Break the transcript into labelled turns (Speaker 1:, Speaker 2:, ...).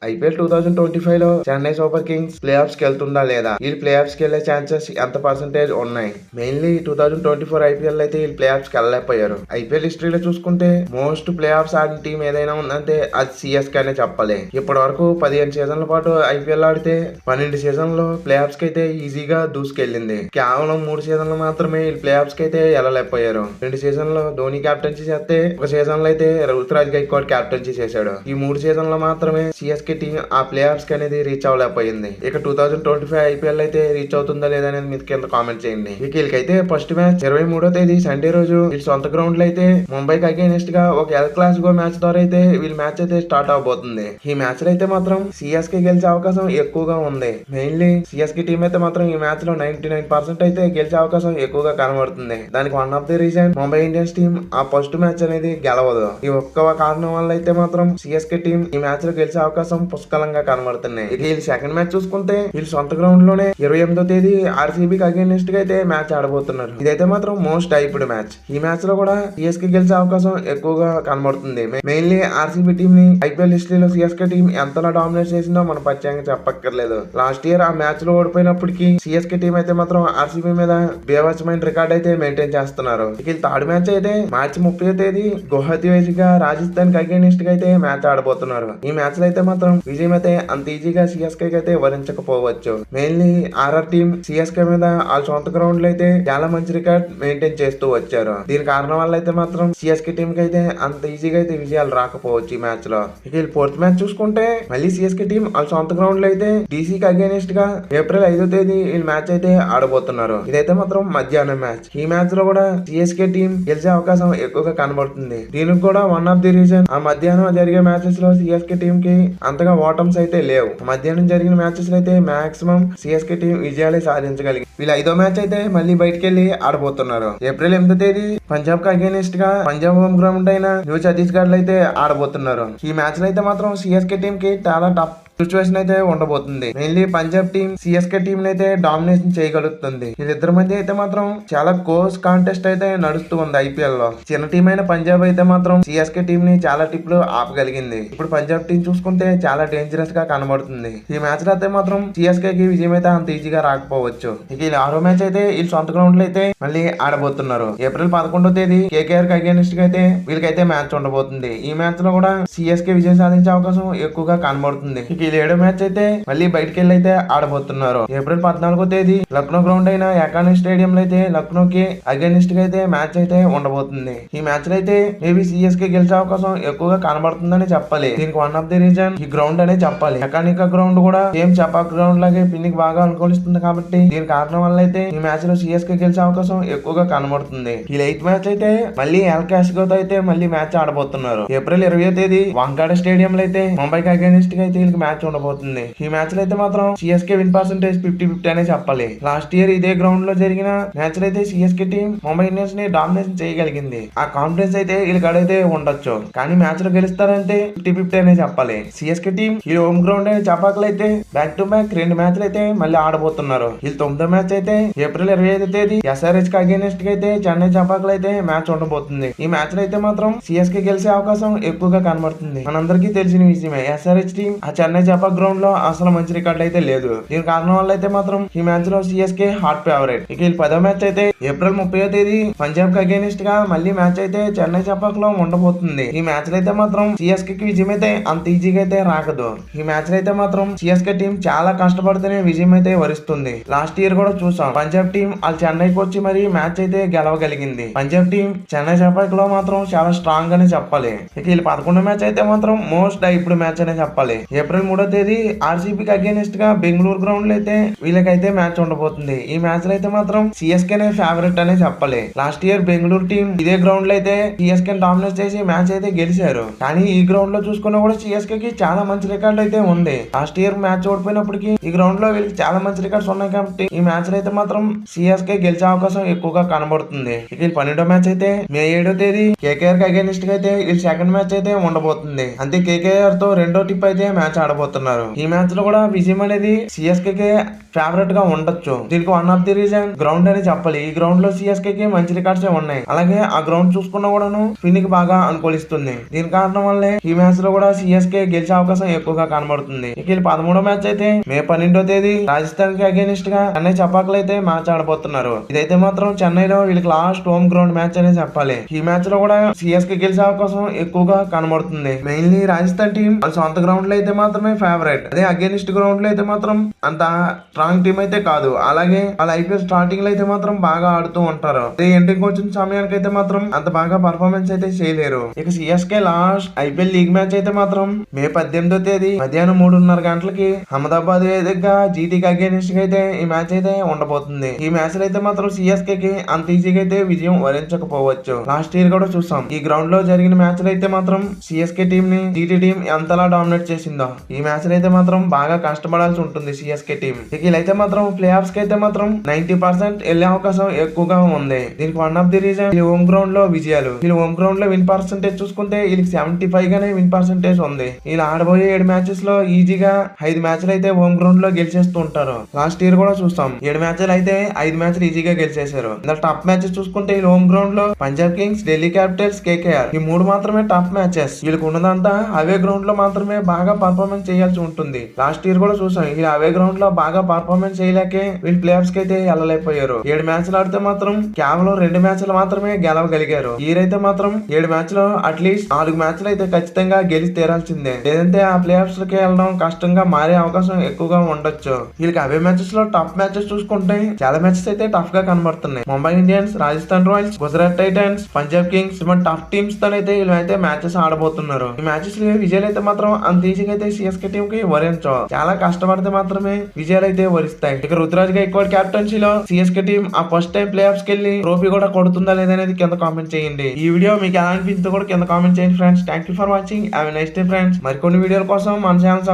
Speaker 1: IPL 2025 లో Chennai super Kings play offs కి వెళ్తుందా లేదా, ఈ ప్లే ఆఫ్స్ కి వెళ్లే ఛాన్సెస్ ఎంత పర్సెంటేజ్ ఉన్నాయి? మెయిన్లీ 2024 ఐపీఎల్ అయితే ఈ ప్లే ఆఫ్స్ కి వెళ్ళలేకపోయారు. ఐపీఎల్ హిస్టరీలో చూసుకుంటే మోస్ట్ ప్లే ఆఫ్స్ ఆడిన టీం ఏదైనా ఉందంటే అది సిఎస్కే అనే చెప్పాలి. ఇప్పటి వరకు 15 సీజన్ల పాటు ఐపీఎల్ ఆడితే 12 సీజన్లో ప్లే ఆఫ్స్ కి అయితే ఈజీగా దూసుకెళ్లింది. కేవలం 3 సీజన్లు మాత్రమే ఈ ప్లే ఆఫ్స్ కి అయితే వెళ్ళలేకపోయారు. 2 సీజన్లో ధోని క్యాప్టెన్సీ చేస్తే ఒక సీజన్ లో అయితే రుతురాజ్ గైక్వాడ్ క్యాప్టెన్సీ చేశాడు. ఈ 3 సీజన్లో మాత్రమే సిఎస్కే టీం ఆ ప్లే ఆఫ్స్ కి అనేది రీచ్ అవ్వలేకపోయింది. ఇక 2025 ఐపీఎల్ అయితే రీచ్ అవుతుందా లేదా అనేది మీరు కింద కామెంట్ చేయండి. వీళ్ళకైతే ఫస్ట్ మ్యాచ్ 23వ తేదీ సండే రోజు వీళ్ళ సొంత గ్రౌండ్ లో అయితే ముంబైకి అగైనెస్ట్ గా ఒక ఎల్ క్లాసికో మ్యాచ్ ద్వారా అయితే వీళ్ళ మ్యాచ్ అయితే స్టార్ట్ అవబోతుంది. ఈ మ్యాచ్ లో అయితే మాత్రం సిఎస్కే గెలిచే అవకాశం ఎక్కువగా ఉంది. మెయిన్లీ సిఎస్కే టీం అయితే మాత్రం ఈ మ్యాచ్ లో 99% అయితే గెలిచే అవకాశం ఎక్కువగా కనబడుతుంది. దానికి one of the reason Mumbai Indians team ఆ ఫస్ట్ మ్యాచ్ అనేది గెలవదు. ఈ ఒక్క కారణం వల్ల అయితే మాత్రం సిఎస్కే టీం ఈ మ్యాచ్ లో గెలిచే అవకాశం పుష్కలంగా కనబడుతున్నాయి. ఇక వీళ్ళు సెకండ్ మ్యాచ్ చూసుకుంటే వీళ్ళు సొంత గ్రౌండ్ లోనే 28వ తేదీ ఆర్సీబీకి అగైనెస్ట్ గా అయితే మ్యాచ్ ఆడబోతున్నారు. ఇదైతే మాత్రం మోస్ట్ హైప్డ్ మ్యాచ్. ఈ మ్యాచ్ లో కూడా సిఎస్కే గెలిచే అవకాశం ఎక్కువగా కనబడుతుంది. మెయిన్లీ ఆర్సీబీ టీం ని ఐపీఎల్ హిస్టరీలో సిఎస్కే టీం ఎంతలా డామినేట్ చేసిందో మనం ప్రత్యేకంగా చెప్పక్కర్లేదు. లాస్ట్ ఇయర్ ఆ మ్యాచ్ లో ఓడిపోయినప్పటికీ సిఎస్కే టీం అయితే మాత్రం ఆర్సీబీ మీద బేవచ్చమైన రికార్డ్ అయితే మెయింటైన్ చేస్తున్నారు. ఇక థర్డ్ మ్యాచ్ అయితే మార్చి 30వ తేదీ గువాహతి వేదికగా రాజస్థాన్ కి అగైనెస్ట్ గా అయితే మ్యాచ్ ఆడబోతున్నారు. ఈ మ్యాచ్ లో అయితే మాత్రం విజయం అయితే అంత ఈజీగా సిఎస్కే అయితే వరించకపోవచ్చు. మెయిన్లీ ఆర్ఆర్ టీం సిఎస్కే మీద వాళ్ళ సొంత గ్రౌండ్ లో అయితే చాలా మంచి రికార్డ్ మెయింటైన్ చేస్తూ వచ్చారు. దీని కారణం వల్ల అయితే మాత్రం సిఎస్కే టీం కి అయితే అంత ఈజీగా అయితే విజయాలు రాకపోవచ్చు ఈ మ్యాచ్ లో. ఇక ఫోర్త్ మ్యాచ్ చూసుకుంటే మళ్ళీ సిఎస్కే టీం వాళ్ళ సొంత గ్రౌండ్ లో అయితే డీసీకి అగైనెస్ట్ గా ఏప్రిల్ 5వ తేదీ వీళ్ళు మ్యాచ్ అయితే ఆడబోతున్నారు. ఇదైతే మాత్రం మధ్యాహ్నం మ్యాచ్. ఈ మ్యాచ్ లో కూడా సిఎస్కే టీం గెలిచే అవకాశం ఎక్కువగా కనబడుతుంది. దీనికి కూడా వన్ ఆఫ్ ది రీజన్ ఆ మధ్యాహ్నం జరిగే మ్యాచెస్ లో సిఎస్కే టీం కి అంతగా ఓటమ్స్ అయితే లేవు. మధ్యాహ్నం జరిగిన మ్యాచెస్ లో అయితే మాక్సిమం సిఎస్కే టీం విజయాలే సాధించగలిగి వీళ్ళు 5వ మ్యాచ్ అయితే మళ్ళీ బయటకు వెళ్లి ఆడబోతున్నారు. ఏప్రిల్ 8వ తేదీ పంజాబ్ కి అగైనెస్ట్ గా పంజాబ్ హోమ్ గ్రౌండ్ అయిన న్యూ ఛత్తీస్గఢ్ లో అయితే ఆడబోతున్నారు. ఈ మ్యాచ్ లో అయితే మాత్రం సిఎస్కే టీం కి చాలా టఫ్ సిచ్యువేషన్ అయితే ఉండబోతుంది. Mainly Punjab team CSK team అయితే డామినేషన్ చేయగలుగుతుంది. వీళ్ళిద్దరి మధ్య అయితే మాత్రం చాలా క్లోజ్ కాంటెస్ట్ అయితే నడుస్తూ ఉంది ఐపీఎల్ లో. చిన్న టీం అయిన పంజాబ్ అయితే మాత్రం సిఎస్కే టీం ని చాలా టిప్లు ఆపగలిగింది. ఇప్పుడు పంజాబ్ టీం చూసుకుంటే చాలా డేంజరస్ గా కనబడుతుంది. ఈ మ్యాచ్ లో అయితే మాత్రం సిఎస్కే కి విజయం అయితే అంత ఈజీగా రాకపోవచ్చు. ఇక వీళ్ళు 6వ మ్యాచ్ అయితే వీళ్ళు సొంత గ్రౌండ్ లో అయితే మళ్ళీ ఆడబోతున్నారు. ఏప్రిల్ 11వ తేదీ కేకేఆర్ కి అగైనెస్ట్ గా అయితే వీళ్ళకైతే మ్యాచ్ ఉండబోతుంది. ఈ మ్యాచ్ లో కూడా సిఎస్కే విజయం సాధించే అవకాశం ఎక్కువగా కనబడుతుంది. ఇక 7వ మ్యాచ్ అయితే మళ్ళీ బయటకు వెళ్ళి అయితే ఆడబోతున్నారు. ఏప్రిల్ 14వ తేదీ లక్నో గ్రౌండ్ అయిన ఎకానీ స్టేడియం లో అయితే లక్నోకి అగైనెస్ట్ గా అయితే మ్యాచ్ అయితే ఉండబోతుంది. ఈ మ్యాచ్ లో అయితే మేబీ సిఎస్కే గెలిచే అవకాశం ఎక్కువగా కనబడుతుందని చెప్పాలి. దీనికి వన్ ఆఫ్ ది రీజన్ ఈ గ్రౌండ్ అనే చెప్పాలి. ఎకానికా గ్రౌండ్ కూడా సేమ్ చపాక్ గ్రౌండ్ లాగే పిన్నికి బాగా అనుకూలిస్తుంది కాబట్టి దీని కారణం వల్ల అయితే ఈ మ్యాచ్ లో సిఎస్కే గెలిచే అవకాశం ఎక్కువగా కనబడుతుంది. ఈ 8th మ్యాచ్ అయితే మళ్ళీ ఎల్ క్లాసికో తో అయితే మళ్ళీ మ్యాచ్ ఆడబోతున్నారు. ఏప్రిల్ 20వ తేదీ వాంకాడ స్టేడియం లో అయితే ముంబైకి అగైనెస్ట్ గా అయితే వీళ్ళకి మ్యాచ్ ఉండబోతుంది. ఈ మ్యాచ్ లో అయితే మాత్రం సిఎస్కే విన్ పర్సెంటేజ్ 50-50 అనే చెప్పాలి. లాస్ట్ ఇయర్ ఇదే గ్రౌండ్ లో జరిగిన మ్యాచ్ లో అయితే సిఎస్కే టీం ముంబై ఇండియన్స్ ని డామినేషన్ చేయగలిగింది. ఆ కాన్ఫిడెన్స్ అయితే వీళ్ళకడైతే ఉండొచ్చు. కానీ మ్యాచ్ లో గెలుస్తారంటే 50-50 అనే చెప్పాలి. సిఎస్కే టీం ఈ హోమ్ గ్రౌండ్ అయిన చపాకులు అయితే బ్యాక్ టు బ్యాక్ 2 మ్యాచ్లు అయితే మళ్ళీ ఆడబోతున్నారు. వీళ్ళు 9వ మ్యాచ్ అయితే ఏప్రిల్ 25వ తేదీ ఎస్ఆర్హెచ్ కి అగైనెస్ట్ గా అయితే చెన్నై చపాకులు అయితే మ్యాచ్ ఉండబోతుంది. ఈ మ్యాచ్ లో అయితే మాత్రం సిఎస్కే గెలిచే అవకాశం ఎక్కువగా కనబడుతుంది. మనందరికీ తెలిసిన విషయమే ఎస్ఆర్హెచ్ టీం ఆ చెన్నై చపాక్ గ్రౌండ్ లో అసలు మంచి రికార్డ్ అయితే లేదు. దీని కారణం వల్ల అయితే మాత్రం ఈ మ్యాచ్ లో సిఎస్కే హాట్ ఫేవరెట్. ఇక వీళ్ళు 10వ మ్యాచ్ అయితే ఏప్రిల్ 30వ తేదీ పంజాబ్ కి అగైనెస్ట్ గా మళ్ళీ మ్యాచ్ అయితే చెన్నై చపాక్ లో ఉండబోతుంది. ఈ మ్యాచ్ లో అయితే మాత్రం సిఎస్కే కి విజయం అయితే అంత ఈజీగా అయితే రాకదు. ఈ మ్యాచ్ లో అయితే మాత్రం సిఎస్కే టీం చాలా కష్టపడితేనే విజయం అయితే వరిస్తుంది. లాస్ట్ ఇయర్ కూడా చూసాం పంజాబ్ టీం వాళ్ళు చెన్నైకి వచ్చి మరి మ్యాచ్ అయితే గెలవగలిగింది. పంజాబ్ టీం చెన్నై చపాక్ లో మాత్రం చాలా స్ట్రాంగ్ అనే చెప్పాలి. ఇక వీళ్ళు 11వ మ్యాచ్ అయితే మాత్రం మోస్ట్ ఇప్పుడు మ్యాచ్ అనే చెప్పాలి. ఏప్రిల్ 3వ తేదీ ఆర్సీబీకి అగైనెస్ట్ గా బెంగళూరు గ్రౌండ్ లో అయితే వీళ్ళకైతే మ్యాచ్ ఉండబోతుంది. ఈ మ్యాచ్ లో అయితే మాత్రం సిఎస్కే ఫేవరెట్ అనే చెప్పాలి. లాస్ట్ ఇయర్ బెంగళూరు టీం ఇదే గ్రౌండ్ లో అయితే సిఎస్కే డామినేట్ చేసి మ్యాచ్ అయితే గెలిచారు. కానీ ఈ గ్రౌండ్ లో చూసుకున్నా కూడా సిఎస్కే కి చాలా మంచి రికార్డ్ అయితే ఉంది. లాస్ట్ ఇయర్ మ్యాచ్ ఓడిపోయినప్పటికీ ఈ గ్రౌండ్ లో వీళ్ళకి చాలా మంచి రికార్డ్స్ ఉన్నాయి కాబట్టి ఈ మ్యాచ్ లో అయితే మాత్రం సిఎస్కే గెలిచే అవకాశం ఎక్కువగా కనబడుతుంది. ఇక 12వ మ్యాచ్ అయితే మే 7వ తేదీ కేకేఆర్ కి అగైనెస్ట్ గా అయితే వీళ్ళ సెకండ్ మ్యాచ్ అయితే ఉండబోతుంది. అంతే కేకేఆర్ తో రెండో టిప్ అయితే మ్యాచ్ ఆడబోతుంది. ఆడబోతున్నారు. ఈ మ్యాచ్ లో కూడా విజయం అనేది సిఎస్కే కి ఫేవరెట్ గా ఉండొచ్చు. దీనికి one of the reason ground అని చెప్పాలి. ఈ గ్రౌండ్ లో సిఎస్కే కి మంచి రికార్డ్స్ ఉన్నాయి. అలాగే ఆ గ్రౌండ్ చూసుకున్నా కూడాను స్పిన్ కి బాగా అనుకూలిస్తుంది. దీని కారణం వల్లే ఈ మ్యాచ్ లో కూడా సిఎస్కే గెలిచే అవకాశం ఎక్కువగా కనబడుతుంది. ఇక 13వ మ్యాచ్ అయితే మే 12వ తేదీ రాజస్థాన్ కి అగేనిస్ట్ గా చెన్నై చపాకులు అయితే మ్యాచ్ ఆడబోతున్నారు. ఇదైతే మాత్రం చెన్నైలో వీళ్ళకి లాస్ట్ హోమ్ గ్రౌండ్ మ్యాచ్ అనే చెప్పాలి. ఈ మ్యాచ్ లో కూడా సిఎస్కే గెలిచే అవకాశం ఎక్కువగా కనబడుతుంది. మెయిన్లీ రాజస్థాన్ టీం వాళ్ళ సొంత గ్రౌండ్ లో అయితే మాత్రమే ఫేవరెట్. అదే అగేనిస్ట్ గ్రౌండ్ లో అయితే మాత్రం అంత స్ట్రాంగ్ టీం అయితే కాదు. అలాగే వాళ్ళ ఐపీఎల్ స్టార్టింగ్ లో అయితే మాత్రం బాగా ఆడుతూ ఉంటారు. అదే ఎండింగ్ వచ్చిన సమయానికి అయితే మాత్రం అంత బాగా పర్ఫార్మెన్స్ అయితే చేయలేరు. ఇక CSK last IPL league match అయితే మాత్రం మే 18వ తేదీ మధ్యాహ్నం 3:30 గంటలకి అహ్మదాబాద్ వేదికగా జీటీకి అగేనిస్ట్ గా అయితే ఈ మ్యాచ్ అయితే ఉండబోతుంది. ఈ మ్యాచ్ లో అయితే మాత్రం సిఎస్కే కి అంత ఈజీగా అయితే విజయం వరించకపోవచ్చు. లాస్ట్ ఇయర్ కూడా చూసాం. ఈ గ్రౌండ్ లో జరిగిన మ్యాచ్ లో అయితే మాత్రం సిఎస్కే టీం ని జీటీ టీం ఎంతలా డామినేట్ చేసిందో ఈ మ్యాచ్ లో అయితే మాత్రం బాగా కష్టపడాల్సి ఉంటుంది సిఎస్కే టీం. ఇక వీళ్ళైతే మాత్రం ప్లే ఆఫ్స్ కి అయితే మాత్రం 90% వెళ్లే అవకాశం ఎక్కువగా ఉంది. దీనికి వన్ ఆఫ్ ది రీజన్ ఈ హోమ్ గ్రౌండ్ లో విజయాలు. వీళ్ళు హోమ్ గ్రౌండ్ లో విన్ పర్సెంటేజ్ చూసుకుంటే వీళ్ళకి 75 గానే విన్ పర్సెంటేజ్ ఉంది. వీళ్ళు ఆడబోయే 7 మ్యాచెస్ లో ఈజీగా 5 మ్యాచ్లు అయితే హోమ్ గ్రౌండ్ లో గెలిచేస్తూ ఉంటారు. లాస్ట్ ఇయర్ కూడా చూస్తాం 7 మ్యాచ్లు అయితే 5 మ్యాచ్లు ఈజీగా గెలిచేశారు. ఇందులో టఫ్ మ్యాచెస్ చూసుకుంటే వీళ్ళు హోమ్ గ్రౌండ్ లో Punjab Kings, Delhi Capitals, KKR ఈ 3 మాత్రమే టఫ్ మ్యాచెస్. వీళ్ళకి ఉన్నదంతా అవే గ్రౌండ్ లో మాత్రమే బాగా పర్ఫార్మెన్స్ చేయాల్సి ఉంటుంది. లాస్ట్ ఇయర్ కూడా చూసాం వీళ్ళు అవే గ్రౌండ్ లో బాగా పర్ఫార్మెన్స్ చేయలేకే వీళ్ళు ప్లే ఆఫ్స్ కి అయితే వెళ్ళలేకపోయారు. 7 మ్యాచ్లు ఆడితే మాత్రం కేవలం 2 మ్యాచ్లు మాత్రమే గెలవగలిగారు. ఈరైతే మాత్రం 7 మ్యాచ్లు అట్లీస్ట్ 4 మ్యాచ్లు అయితే ఖచ్చితంగా గెలిచి తీరాల్సిందే. లేదంటే ఆ ప్లే ఆఫ్స్ కి వెళ్ళడం కష్టంగా మారే అవకాశం ఎక్కువగా ఉండొచ్చు. వీళ్ళకి అవే మ్యాచెస్ లో టఫ్ మ్యాచెస్ చూసుకుంటే చాలా మ్యాచెస్ అయితే టఫ్ గా కనబడుతున్నాయి. Mumbai Indians, Rajasthan Royals, Gujarat Titans, Punjab Kings ఇటువంటి టఫ్ టీమ్స్ తో అయితే వీళ్ళైతే మ్యాచెస్ ఆడబోతున్నారు. ఈ మ్యాచెస్ విజయాలు అయితే మాత్రం అంత ఈజీగా అయితే సిఎస్కే టీం కి వరించవు. చాలా కష్టపడితే మాత్రమే విజయాలు అయితే వరిస్తాయి. ఇక రుతురాజ్ గైక్వాడ్ కెప్టెన్సీలో సిఎస్కే టీం ఆ ఫస్ట్ టైం ప్లే ఆఫ్స్ కి వెళ్ళి ట్రోఫీ కూడా కొడుతుందా లేదనేది కింద కామెంట్ చేయండి. ఈ వీడియో మీకు ఎలా అనిపించిందో కూడా కింద కామెంట్ చేయండి friends. Thank you for watching. Have a nice day friends. మరికొన్ని వీడియోల కోసం మన ఛానల్